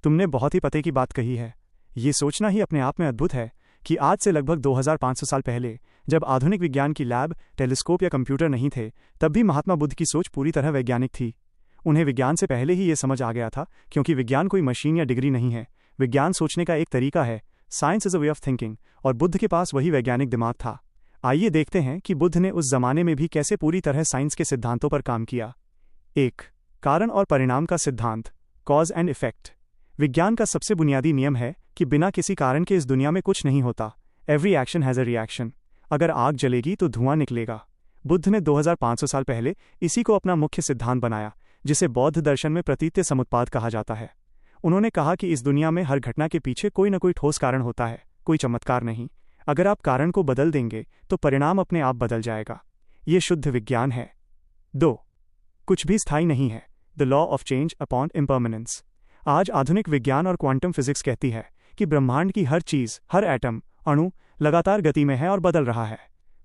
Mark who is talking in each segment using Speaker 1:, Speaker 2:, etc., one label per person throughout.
Speaker 1: तुमने बहुत ही पते की बात कही है। ये सोचना ही अपने आप में अद्भुत है कि आज से लगभग 2500 साल पहले, जब आधुनिक विज्ञान की लैब, टेलीस्कोप या कंप्यूटर नहीं थे, तब भी महात्मा बुद्ध की सोच पूरी तरह वैज्ञानिक थी। उन्हें विज्ञान से पहले ही ये समझ आ गया था, क्योंकि विज्ञान कोई मशीन या डिग्री नहीं है, विज्ञान सोचने का एक तरीका है। Science is a way of thinking, और बुद्ध के पास वही वैज्ञानिक दिमाग था। आइए देखते हैं कि बुद्ध ने उस जमाने में भी कैसे पूरी तरह साइंस के सिद्धांतों पर काम किया। 1. कारण और परिणाम का सिद्धांत, कॉज एंड इफेक्ट। विज्ञान का सबसे बुनियादी नियम है कि बिना किसी कारण के इस दुनिया में कुछ नहीं होता। Every action has a reaction. अगर आग जलेगी तो धुआं निकलेगा। बुद्ध ने 2500 साल पहले इसी को अपना मुख्य सिद्धांत बनाया, जिसे बौद्ध दर्शन में प्रतीत्य समुत्पाद कहा जाता है। उन्होंने कहा कि इस दुनिया में हर घटना के पीछे कोई न कोई ठोस कारण होता है, कोई चमत्कार नहीं। अगर आप कारण को बदल देंगे तो परिणाम अपने आप बदल जाएगा। ये शुद्ध विज्ञान है। 2. कुछ भी स्थायी नहीं है, the law of change upon impermanence. आज आधुनिक विज्ञान और क्वांटम फिजिक्स कहती है कि ब्रह्मांड की हर चीज़, हर एटम, अणु लगातार गति में है और बदल रहा है।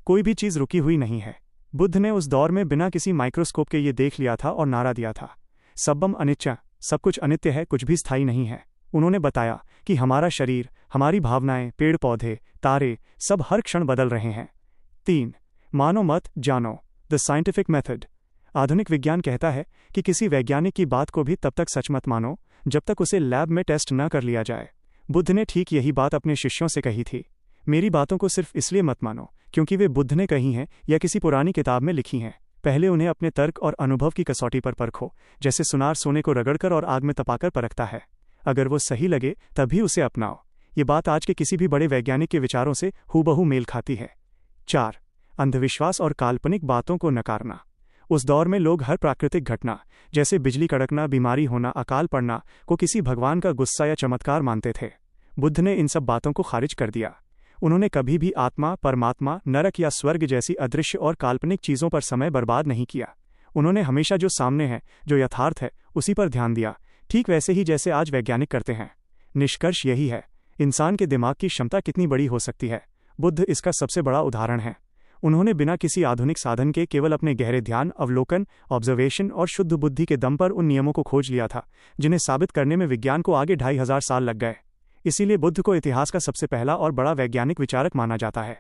Speaker 1: कोई भी चीज़ रुकी हुई नहीं है। बुद्ध ने उस दौर में बिना किसी माइक्रोस्कोप के ये देख लिया था और नारा दिया था, सब्बम अनिच्च, सब कुछ अनित्य है, कुछ भी स्थायी नहीं है। उन्होंने बताया कि हमारा शरीर, हमारी भावनाएं, पेड़ पौधे, तारे, सब हर क्षण बदल रहे हैं। 3. मानो मत जानो, द साइंटिफिक मेथड। आधुनिक विज्ञान कहता है कि किसी वैज्ञानिक की बात को भी तब तक सच मत मानो जब तक उसे लैब में टेस्ट न कर लिया जाए। बुद्ध ने ठीक यही बात अपने शिष्यों से कही थी। मेरी बातों को सिर्फ इसलिए मत मानो क्योंकि वे बुद्ध ने कही हैं या किसी पुरानी किताब में लिखी हैं। पहले उन्हें अपने तर्क और अनुभव की कसौटी पर परखो, जैसे सुनार सोने को रगड़कर और आग में तपाकर परखता है। अगर वो सही लगे तभी उसे अपनाओ। ये बात आज के किसी भी बड़े वैज्ञानिक के विचारों से हूबहू मेल खाती है। 4. अंधविश्वास और काल्पनिक बातों को नकारना। उस दौर में लोग हर प्राकृतिक घटना, जैसे बिजली कड़कना, बीमारी होना, अकाल पड़ना, को किसी भगवान का गुस्सा या चमत्कार मानते थे। बुद्ध ने इन सब बातों को खारिज कर दिया। उन्होंने कभी भी आत्मा, परमात्मा, नरक या स्वर्ग जैसी अदृश्य और काल्पनिक चीज़ों पर समय बर्बाद नहीं किया। उन्होंने हमेशा जो सामने है, जो यथार्थ है, उसी पर ध्यान दिया, ठीक वैसे ही जैसे आज वैज्ञानिक करते हैं। निष्कर्ष यही है, इंसान के दिमाग की क्षमता कितनी बड़ी हो सकती है। बुद्ध इसका सबसे बड़ा उदाहरण है। उन्होंने बिना किसी आधुनिक साधन के केवल अपने गहरे ध्यान, अवलोकन, ऑब्जर्वेशन और शुद्ध बुद्धि के दम पर उन नियमों को खोज लिया था जिन्हें साबित करने में विज्ञान को आगे 2500 साल लग गए। इसीलिए बुद्ध को इतिहास का सबसे पहला और बड़ा वैज्ञानिक विचारक माना जाता है।